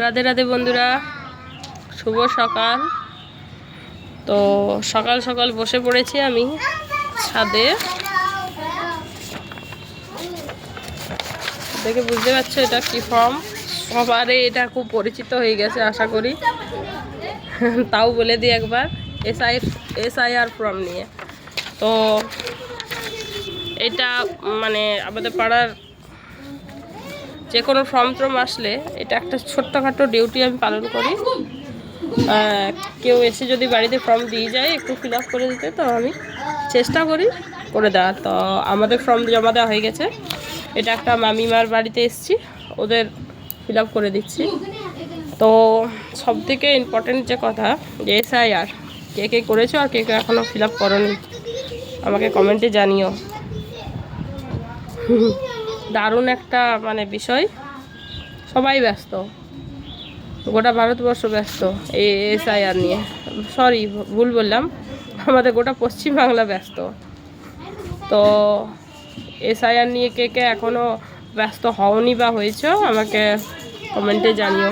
রাধে রাধে বন্ধুরা, শুভ সকাল। তো সকাল সকাল বসে পড়েছি আমি ছাদে। দেখে বুঝতে পারছো এটা কি ফর্ম। সবারই এটা খুব পরিচিত হয়ে গেছে আশা করি। তাও বলে দিই একবার, এসআইআর ফর্ম নিয়ে। তো এটা মানে আমাদের পাড়ার যে কোনো ফর্ম টর্ম আসলে এটা একটা ছোট্টখাটো ডিউটি আমি পালন করি। কেউ এসে যদি বাড়িতে ফর্ম দিয়ে যায় একটু ফিল আপ করে দিতে, তো আমি চেষ্টা করি করে দেওয়ার। তো আমাদের ফর্ম জমা দেওয়া হয়ে গেছে। এটা একটা মামিমার বাড়িতে এসেছি, ওদের ফিল আপ করে দিচ্ছি। তো সবথেকে ইম্পর্টেন্ট যে কথা, যে এসআইআর কে কে করেছো আর কে কে এখনও ফিল আপ করোনি আমাকে কমেন্টে জানিও। দারুণ একটা মানে বিষয়, সবাই ব্যস্ত, গোটা ভারতবর্ষ ব্যস্ত এই এসআইআর নিয়ে। সরি, ভুল বললাম, আমাদের গোটা পশ্চিমবাংলা ব্যস্ত। তো এসআইআর নিয়ে কে কে এখনও ব্যস্ত হওনি বা হয়েছ আমাকে কমেন্টে জানিও।